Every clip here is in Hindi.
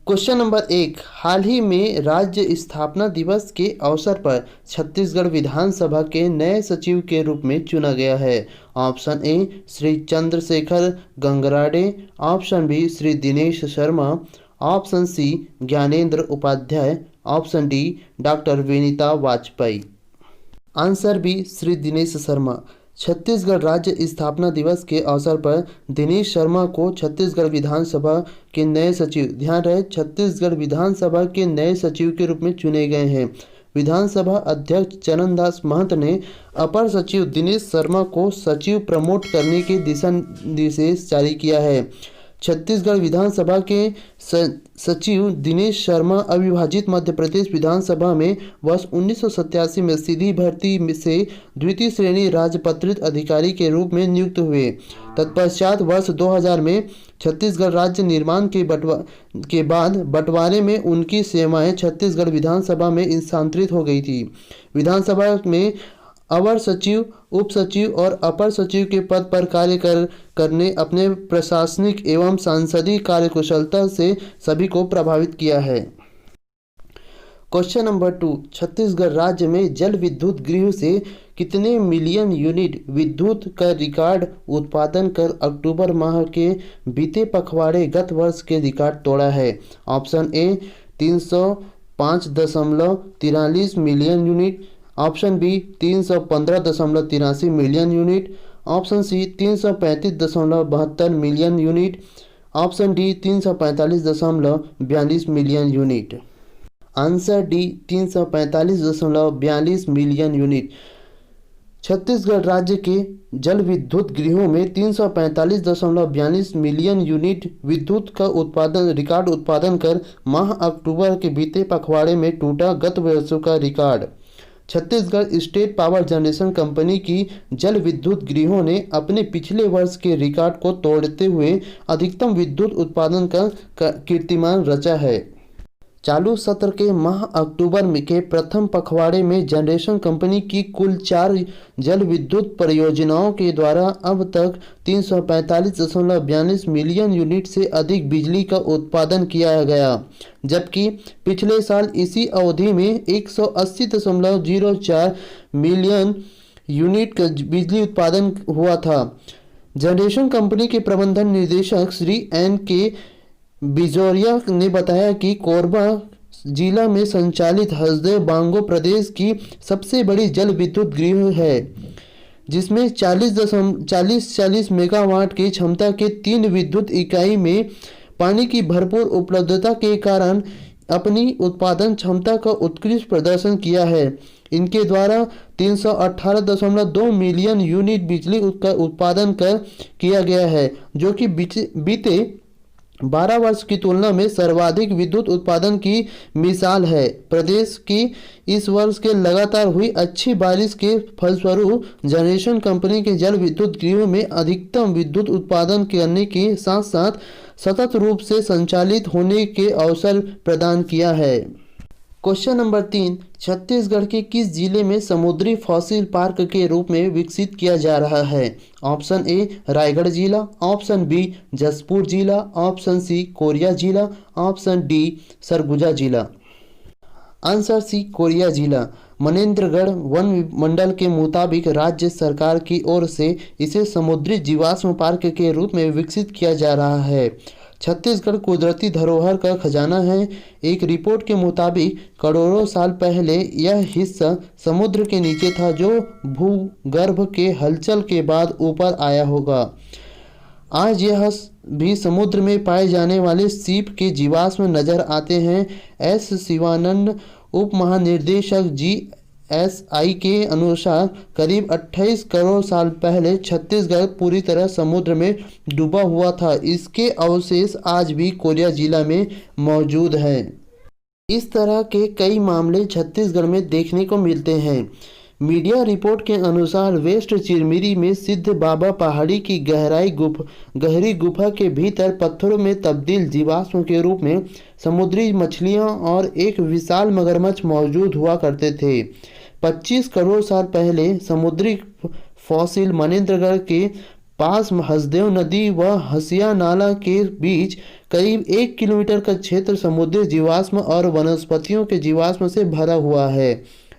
क्वेश्चन नंबर 1, हाल ही में राज्य स्थापना दिवस के अवसर पर छत्तीसगढ़ विधानसभा के नए सचिव के रूप में चुना गया है। Option A Shri Chandrashekhar Gangrade, option B Shri Dinesh Sharma, option C Gyanendra Upadhyay, option D doctor Vinita Vajpayee. Answer B Shri Dinesh Sharma. Chhattisgarh राज्य स्थापना दिवस के अवसर पर दिनेश शर्मा को छत्तीसगढ़ विधानसभा के नए सचिव, ध्यान रहे, छत्तीसगढ़ विधानसभा के नए सचिव के रूप में चुने गए हैं। विधानसभा अध्यक्ष चरणदास महंत ने अपर सचिव दिनेश शर्मा को सचिव प्रमोट करने के दिशा निर्देश जारी किया है। छत्तीसगढ़ विधानसभा के सचिव दिनेश शर्मा अविभाजित मध्य प्रदेश विधानसभा में वर्ष 1987 में सीधी भर्ती से द्वितीय श्रेणी राजपत्रित अधिकारी के रूप में नियुक्त हुए। तत्पश्चात वर्ष 2000 में छत्तीसगढ़ राज्य निर्माण के बाद बंटवारे में उनकी सेवाएं छत्तीसगढ़ विधानसभा में स्थानांतरित हो गई थी। विधानसभा में अवर सचिव, उप सचिव और अपर सचिव के पद पर कार्य करने अपने प्रशासनिक एवं सांसदीय कार्यकुशलता से सभी को प्रभावित किया है। क्वेश्चन नंबर 2, छत्तीसगढ़ राज्य में जल विद्युत गृह से कितने मिलियन यूनिट विद्युत का रिकॉर्ड उत्पादन कर अक्टूबर माह के बीते पखवाड़े गत वर्ष के रिकॉर्ड तोड़ा है। Option A 305.43 million unit, option B 315.83 million unit, option C 335.72 million unit, option D 345.42 million unit. Answer D 345.42 million unit. Chhattisgarh राज्य के जल विद्युत गृहों में 345.42 मिलियन यूनिट विद्युत का रिकॉर्ड उत्पादन कर माह अक्टूबर के बीते पखवाड़े में टूटा गत वर्षों का record. Chhattisgarh state power generation company की जल विद्युत गृहों ने अपने पिछले वर्ष के रिकॉर्ड को तोड़ते हुए अधिकतम विद्युत उत्पादन का कीर्तिमान रचा है। चालू सत्र के माह अक्टूबर के प्रथम पखवाड़े में जनरेशन कंपनी की कुल 4 जल विद्युत परियोजनाओं के द्वारा अब तक 345.42 मिलियन यूनिट से अधिक बिजली का उत्पादन किया गया, जबकि पिछले साल इसी अवधि में 180.04 मिलियन यूनिट का बिजली उत्पादन हुआ था। जनरेशन कंपनी के प्रबंधन निदेशक श्री N.K. बिजोरिया ने बताया कि कोरबा जिला में संचालित हसदेव बांगो प्रदेश की सबसे बड़ी जल विद्युत गृह है, जिसमें 40 मेगावाट की क्षमता के 3 विद्युत इकाई में पानी की भरपूर उपलब्धता के कारण अपनी उत्पादन क्षमता का उत्कृष्ट प्रदर्शन किया है। इनके द्वारा 318.2 मिलियन यूनिट बिजली का उत्पादन किया गया है, जो कि बीते 12 वर्ष की तुलना में सर्वाधिक विद्युत उत्पादन की मिसाल है। प्रदेश की इस वर्ष के लगातार हुई अच्छी बारिश के फलस्वरूप जनरेशन कंपनी के जल विद्युत गृहों में अधिकतम विद्युत उत्पादन करने के साथ साथ सतत रूप से संचालित होने के अवसर प्रदान किया है। क्वेश्चन नंबर 3, छत्तीसगढ़ के किस जिले में समुद्री फॉसिल पार्क के रूप में विकसित किया जा रहा है? ऑप्शन ए रायगढ़ जिला, ऑप्शन बी जशपुर जिला, ऑप्शन सी कोरिया जिला, ऑप्शन डी सरगुजा जिला। आंसर सी कोरिया जिला। मनेन्द्रगढ़ वन मंडल के मुताबिक राज्य सरकार की ओर से इसे समुद्री जीवाश्म पार्क के रूप में विकसित किया जा रहा है। छत्तीसगढ़ कुदरती धरोहर का खजाना है। एक रिपोर्ट के मुताबिक करोड़ों साल पहले यह हिस्सा समुद्र के नीचे था, जो भूगर्भ के हलचल के बाद ऊपर आया होगा। आज यह भी समुद्र में पाए जाने वाले सीप के जीवाश्म नजर आते हैं। एस शिवानंद उप महानिर्देशक GSI के अनुसार करीब 28 करोड़ साल पहले छत्तीसगढ़ पूरी तरह समुद्र में डूबा हुआ था। इसके अवशेष आज भी कोरिया जिला में मौजूद हैं। इस तरह के कई मामले छत्तीसगढ़ में देखने को मिलते हैं। मीडिया रिपोर्ट के अनुसार वेस्ट चिरमिरी में सिद्ध बाबा पहाड़ी की गहरी गुफा के भीतर पत्थरों में तब्दील जीवाश्म के रूप में समुद्री मछलियां और एक विशाल मगरमच्छ मौजूद हुआ करते थे। 25 करोड़ साल पहले समुद्री फॉसिल मनेन्द्रगढ़ के पास हसदेव नदी व हसिया नाला के बीच करीब 1 किलोमीटर का क्षेत्र समुद्री जीवाश्म और वनस्पतियों के जीवाश्म से भरा हुआ है।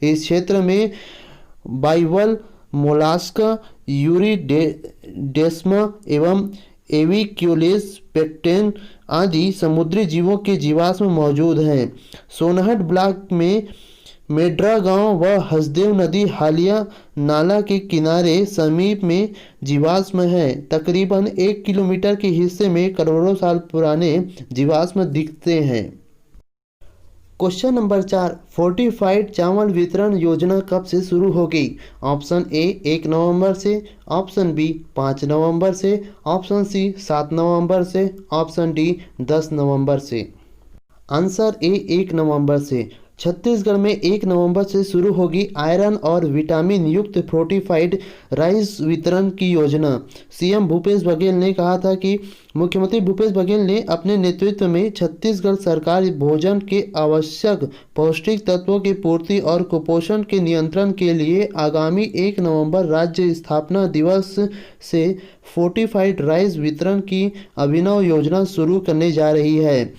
इस क्षेत्र में बाइवल, मोलास्का, यूरिडेस्मा एवं एविक्यूलेस पेक्टेन आदि समुद्री जीवों के जीवाश्म मौजूद हैं। सोनहट ब्लॉक में मेड्रा गांव व हसदेव नदी हालिया नाला के किनारे समीप में जीवाश्म है। तकरीबन 1 किलोमीटर के हिस्से में करोड़ों साल पुराने जीवाश्म दिखते हैं। क्वेश्चन नंबर 4, फोर्टिफाइड चावल वितरण योजना कब से शुरू होगी? ऑप्शन ए 1 नवंबर से, ऑप्शन बी 5 नवंबर से, ऑप्शन सी 7 नवंबर से, ऑप्शन डी 10 नवंबर से। आंसर ए 1 नवंबर से। छत्तीसगढ़ में 1 नवंबर से शुरू होगी आयरन और विटामिन युक्त फोर्टिफाइड राइस वितरण की योजना। सीएम भूपेश बघेल ने कहा था कि मुख्यमंत्री भूपेश बघेल ने अपने नेतृत्व में छत्तीसगढ़ सरकार भोजन के आवश्यक पौष्टिक तत्वों की पूर्ति और कुपोषण के नियंत्रण के लिए आगामी 1 नवंबर राज्य स्थापना दिवस से फोर्टिफाइड राइस वितरण की अभिनव योजना शुरू करने जा रही है।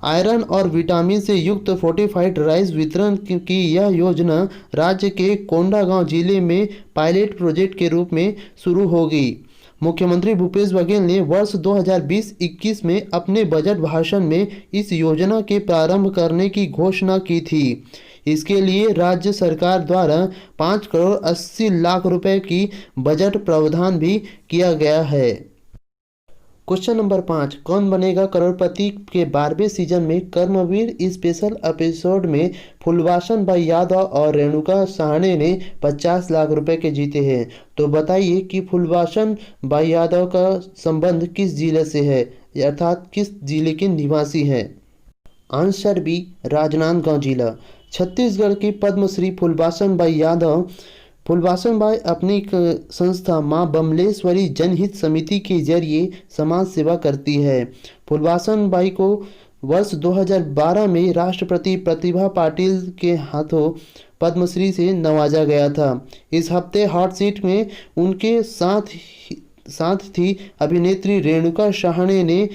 आयरन और विटामिन से युक्त फोर्टिफाइड राइस वितरण की यह योजना राज्य के कोंडागांव जिले में पायलट प्रोजेक्ट के रूप में शुरू होगी। मुख्यमंत्री भूपेश बघेल ने वर्ष 2020-21 में अपने बजट भाषण में इस योजना के प्रारंभ करने की घोषणा की थी। इसके लिए राज्य सरकार द्वारा 5 करोड़ 80 लाख रुपए की बजट प्रावधान भी किया गया है। क्वेश्चन नंबर 5, कौन बनेगा करोड़पति के 12वें सीजन में कर्मवीर स्पेशल एपिसोड में फुलवासन भाई यादव और रेणुका साहनी ने 50 लाख रुपए के जीते हैं। तो बताइए कि फुलवासन भाई यादव का संबंध किस जिले से है, अर्थात किस जिले के निवासी हैं? आंसर बी राजनांदगांव जिला। छत्तीसगढ़ की पद्मश्री फुलवासन भाई यादव फुलवासन बाई अपनी संस्था मां बमलेश्वरी जनहित समिति के जरिए समाज सेवा करती है। फुलवासन बाई को वर्ष 2012 में राष्ट्रपति प्रतिभा पाटिल के हाथों पद्मश्री से नवाजा गया था। इस हफ्ते हॉट सीट में उनके साथ थी अभिनेत्री रेणुका साहनी ने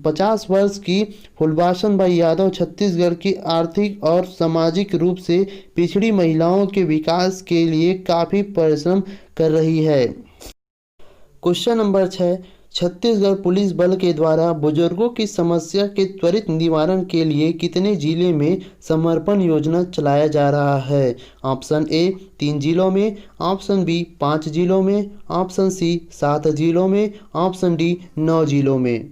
50 वर्ष की फुलवासन भाई यादव छत्तीसगढ़ की आर्थिक और सामाजिक रूप से पिछड़ी महिलाओं के विकास के लिए काफ़ी परिश्रम कर रही है। क्वेश्चन नंबर 6, छत्तीसगढ़ पुलिस बल के द्वारा बुजुर्गों की समस्या के त्वरित निवारण के लिए कितने जिले में समर्पण योजना चलाया जा रहा है? ऑप्शन ए 3 जिलों में, ऑप्शन बी 5 जिलों में, ऑप्शन सी 7 जिलों में, ऑप्शन डी 9 जिलों में।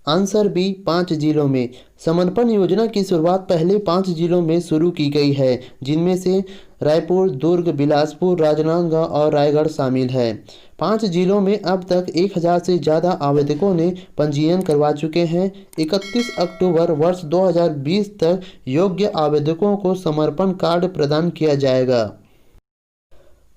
आंसर बी 5 जिलों में। समर्पण योजना की शुरुआत पहले 5 जिलों में शुरू की गई है, जिनमें से रायपुर, दुर्ग, बिलासपुर, राजनांदगांव और रायगढ़ शामिल है। 5 जिलों में अब तक 1000 से ज़्यादा आवेदकों ने पंजीयन करवा चुके हैं। 31 अक्टूबर वर्ष 2020 तक योग्य आवेदकों को समर्पण कार्ड प्रदान किया जाएगा।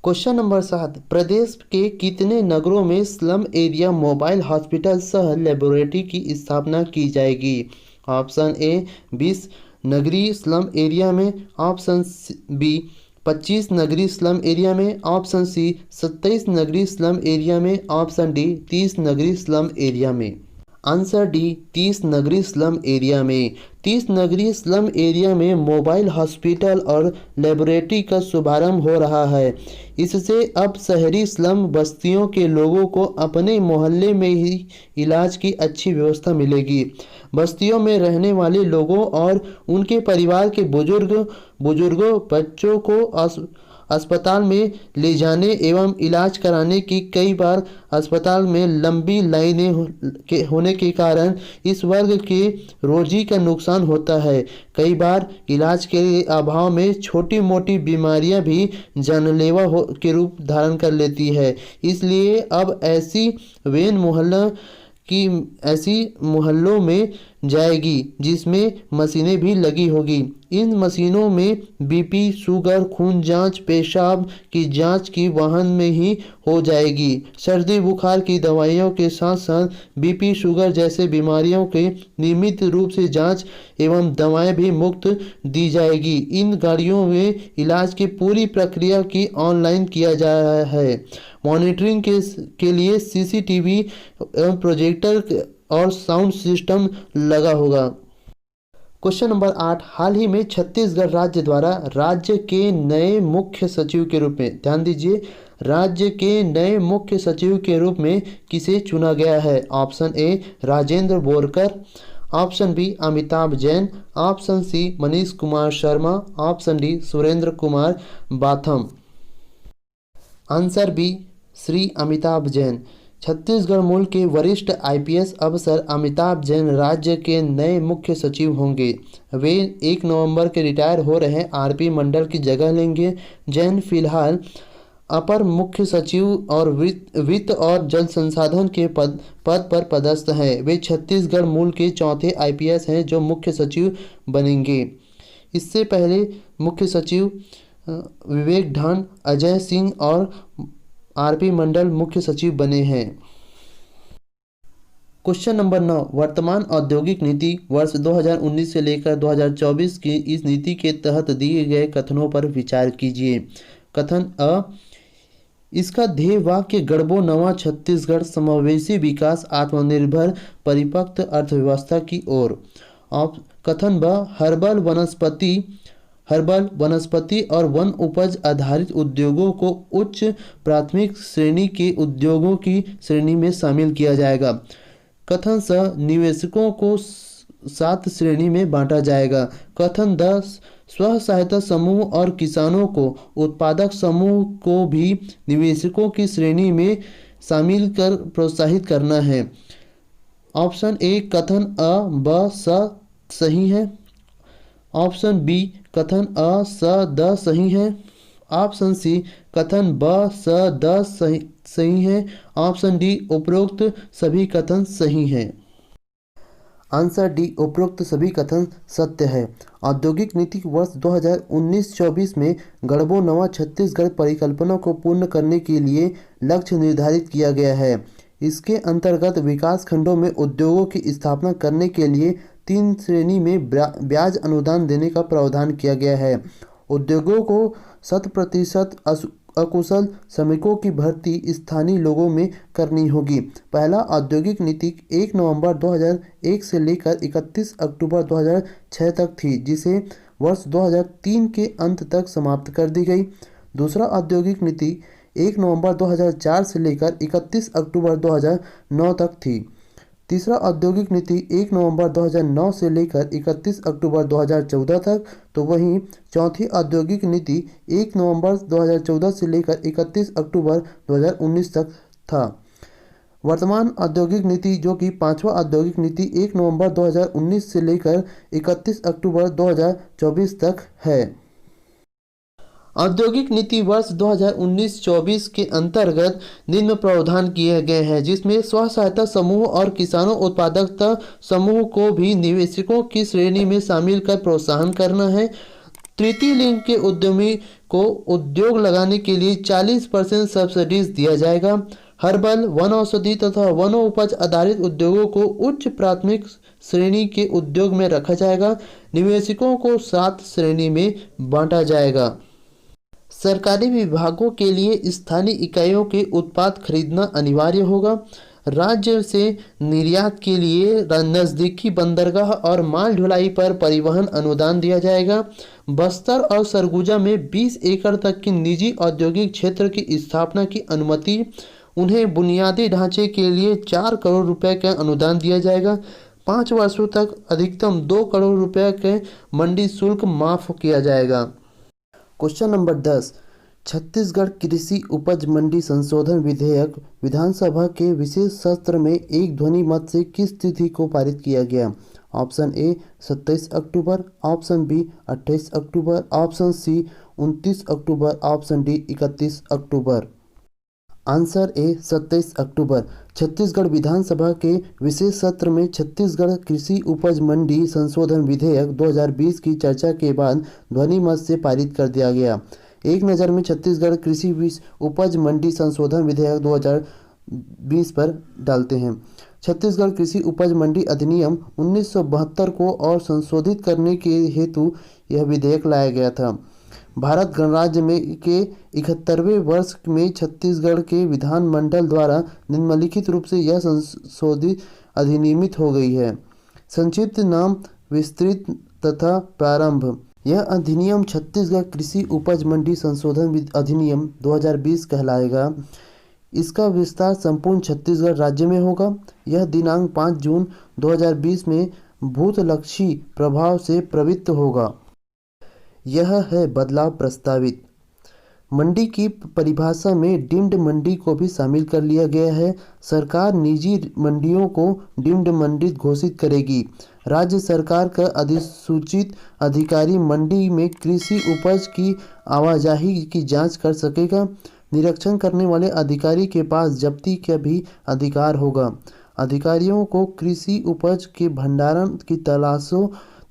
क्वेश्चन नंबर 7, प्रदेश के कितने नगरों में स्लम एरिया मोबाइल हॉस्पिटल सह लेबोरेटरी की स्थापना की जाएगी? ऑप्शन ए 20 नगरीय स्लम एरिया में, ऑप्शन बी 25 नगरीय स्लम एरिया में, ऑप्शन सी 27 नगरीय स्लम एरिया में, ऑप्शन डी 30 नगरीय स्लम एरिया में। आंसर डी 30 नगरीय स्लम एरिया में। 30 नगरीय स्लम एरिया में मोबाइल हॉस्पिटल और लेबोरेटरी का शुभारंभ हो रहा है। इससे अब शहरी स्लम बस्तियों के लोगों को अपने मोहल्ले में ही इलाज की अच्छी व्यवस्था मिलेगी। बस्तियों में रहने वाले लोगों और उनके परिवार के बुजुर्गों बच्चों को अस्पताल में ले जाने एवं इलाज कराने की कई बार अस्पताल में लंबी लाइनें होने के कारण इस वर्ग के रोजी का नुकसान होता है। कई बार इलाज के अभाव में छोटी मोटी बीमारियां भी जानलेवा के रूप धारण कर लेती है। इसलिए अब ऐसी मोहल्लों में जाएगी जिसमें मशीनें भी लगी होगी। इन मशीनों में बीपी, शुगर, खून जांच, पेशाब की जांच की वाहन में ही हो जाएगी। सर्दी बुखार की दवाइयों के साथ साथ बीपी, शुगर जैसे बीमारियों के नियमित रूप से जांच एवं दवाएं भी मुफ्त दी जाएगी। इन गाड़ियों में इलाज की पूरी प्रक्रिया की ऑनलाइन किया जा रहा है। मॉनिटरिंग के लिए सीसीटीवी एवं प्रोजेक्टर और साउंड सिस्टम लगा होगा। क्वेश्चन नंबर 8, हाल ही में छत्तीसगढ़ राज्य द्वारा राज्य के नए मुख्य सचिव के रूप में, ध्यान दीजिए, राज्य के नए मुख्य सचिव के रूप में किसे चुना गया है? Option A Rajendra Borkar, option B Amitabh Jain, option C Manish Kumar Sharma, option D Surendra Kumar Batham. Answer B Shri Amitabh Jain. Chhattisgarh मूल के वरिष्ठ आईपीएस अफसर अमिताभ जैन राज्य के नए मुख्य सचिव होंगे। वे 1 नवंबर के रिटायर हो रहे आरपी मंडल की जगह लेंगे। जैन फिलहाल अपर मुख्य सचिव और वित्त और जल संसाधन के पद पर पदस्थ हैं। वे छत्तीसगढ़ मूल के चौथे आईपीएस हैं जो मुख्य सचिव बनेंगे। इससे पहले मुख्य सचिव विवेक ढांड, अजय सिंह और आरपी मंडल मुख्य सचिव बने हैं। क्वेश्चन नंबर 9, वर्तमान औद्योगिक नीति वर्ष 2019 से लेकर 2024 की इस नीति के तहत दिए गए कथनों पर विचार कीजिए। कथन अ, इसका ध्येय वाक्य गढ़बो नवा छत्तीसगढ़ समावेशी विकास आत्मनिर्भर परिपक्व अर्थव्यवस्था की ओर। कथन ब, हर्बल वनस्पति और वन उपज आधारित उद्योगों को उच्च प्राथमिक श्रेणी के उद्योगों की श्रेणी में शामिल किया जाएगा। कथन स, निवेशकों को 7 श्रेणी में बांटा जाएगा। कथन द, स्व सहायता समूह और किसानों को उत्पादक समूह को भी निवेशकों की श्रेणी में शामिल कर प्रोत्साहित करना है। ऑप्शन ए कथन अ, ब, स सही है। ऑप्शन बी कथन अ, स, द सही है। ऑप्शन सी कथन ब, स, द सही है। ऑप्शन डी उपरोक्त सभी कथन सही हैं। आंसर डी उपरोक्त सभी कथन सत्य है। औद्योगिक नीति वर्ष 2019-24 में गढ़बो नवा छत्तीसगढ़ परिकल्पना को पूर्ण करने के लिए लक्ष्य निर्धारित किया गया है। इसके अंतर्गत विकास खंडों में उद्योगों की स्थापना करने के लिए 3 श्रेणी में ब्याज अनुदान देने का प्रावधान किया गया है। उद्योगों को 100% अकुशल श्रमिकों की भर्ती स्थानीय लोगों में करनी होगी। पहला औद्योगिक नीति 1 नवंबर 2001 से लेकर 31 अक्टूबर 2006 तक थी, जिसे वर्ष 2003 के अंत तक समाप्त कर दी गई। दूसरा औद्योगिक नीति 1 नवंबर 2004 से लेकर 31 अक्टूबर 2009 तक थी। तीसरा औद्योगिक नीति 1 नवंबर 2009 से लेकर 31 अक्टूबर 2014 तक, तो वहीं चौथी औद्योगिक नीति 1 नवंबर 2014 से लेकर 31 अक्टूबर 2019 तक था। वर्तमान औद्योगिक नीति जो कि पांचवा औद्योगिक नीति 1 नवंबर 2019 से लेकर 31 अक्टूबर 2024 तक है। औद्योगिक नीति वर्ष 2019-24 के अंतर्गत निम्न प्रावधान किए गए हैं, जिसमें स्व सहायता समूह और किसानों उत्पादकता समूह को भी निवेशकों की श्रेणी में शामिल कर प्रोत्साहन करना है। तृतीय लिंग के उद्यमी को उद्योग लगाने के लिए 40% सब्सिडीज दिया जाएगा। हर्बल, वन औषधि तथा वनोपज आधारित उद्योगों को उच्च प्राथमिक श्रेणी के उद्योग में रखा जाएगा। निवेशकों को 7 श्रेणी में बांटा जाएगा। सरकारी विभागों के लिए स्थानीय इकाइयों के उत्पाद खरीदना अनिवार्य होगा। राज्य से निर्यात के लिए नज़दीकी बंदरगाह और माल ढुलाई पर परिवहन अनुदान दिया जाएगा। बस्तर और सरगुजा में 20 एकड़ तक की निजी औद्योगिक क्षेत्र की स्थापना की अनुमति। उन्हें बुनियादी ढांचे के लिए 4 करोड़ रुपए का अनुदान दिया जाएगा। 5 वर्षों तक अधिकतम 2 करोड़ रुपए के मंडी शुल्क माफ किया जाएगा। क्वेश्चन नंबर 10, छत्तीसगढ़ कृषि उपज मंडी संशोधन विधेयक विधानसभा के विशेष सत्र में एक ध्वनि मत से किस तिथि को पारित किया गया? ऑप्शन ए 27 अक्टूबर, ऑप्शन बी 28 अक्टूबर, ऑप्शन सी 29 अक्टूबर, ऑप्शन डी 31 अक्टूबर। आंसर ए 27 अक्टूबर। छत्तीसगढ़ विधानसभा के विशेष सत्र में छत्तीसगढ़ कृषि उपज मंडी संशोधन विधेयक 2020 की चर्चा के बाद ध्वनि मत से पारित कर दिया गया। एक नज़र में छत्तीसगढ़ कृषि उपज मंडी संशोधन विधेयक 2020 पर डालते हैं। छत्तीसगढ़ कृषि उपज मंडी अधिनियम 1972 को और संशोधित करने के हेतु यह विधेयक लाया गया था। भारत गणराज्य में के 71वें वर्ष में छत्तीसगढ़ के विधानमंडल द्वारा निम्नलिखित रूप से यह संशोधित अधिनियमित हो गई है। संक्षिप्त नाम, विस्तृत तथा प्रारंभ। यह अधिनियम छत्तीसगढ़ कृषि उपज मंडी संशोधन अधिनियम 2020 कहलाएगा। इसका विस्तार संपूर्ण छत्तीसगढ़ राज्य में होगा। यह दिनांक 5 जून 2020 में भूतलक्षी प्रभाव से प्रवृत्त होगा। यह है बदलाव प्रस्तावित। मंडी की परिभाषा में डीम्ड मंडी को भी शामिल कर लिया गया है। सरकार निजी मंडियों को डीम्ड मंडी घोषित करेगी। राज्य सरकार का अधिसूचित अधिकारी मंडी में कृषि उपज की आवाजाही की जांच कर सकेगा। निरीक्षण करने वाले अधिकारी के पास जब्ती का भी अधिकार होगा। अधिकारियों को कृषि उपज के भंडारण की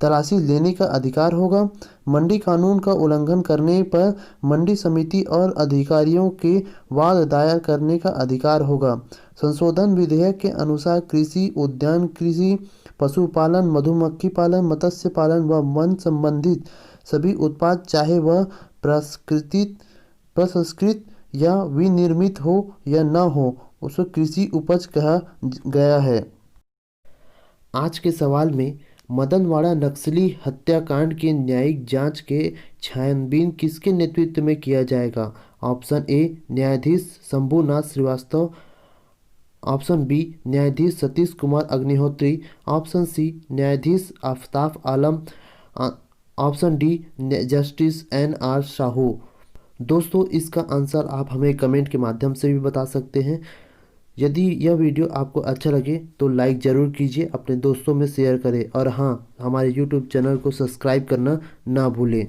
तलाशी लेने का अधिकार होगा। मंडी कानून का उल्लंघन करने पर मंडी समिति और अधिकारियों के वाद दायर करने का अधिकार होगा। संशोधन विधेयक के अनुसार कृषि, उद्यान कृषि, पशुपालन, मधुमक्खी पालन, मत्स्य पालन व वन संबंधित सभी उत्पाद, चाहे वह प्रसंस्कृत या विनिर्मित हो या न हो, उसको कृषि उपज कहा गया है। आज के सवाल में मदनवाड़ा नक्सली हत्याकांड की न्यायिक जांच के छानबीन किसके नेतृत्व में किया जाएगा? ऑप्शन ए न्यायाधीश शंभुनाथ श्रीवास्तव, ऑप्शन बी न्यायाधीश सतीश कुमार अग्निहोत्री, ऑप्शन सी न्यायाधीश Aftab Alam, option D justice NR Sahu. दोस्तों, इसका आंसर आप हमें कमेंट के माध्यम से भी बता सकते हैं। यदि यह वीडियो आपको अच्छा लगे तो लाइक ज़रूर कीजिए, अपने दोस्तों में शेयर करें और हाँ, हमारे YouTube चैनल को सब्सक्राइब करना ना भूलें।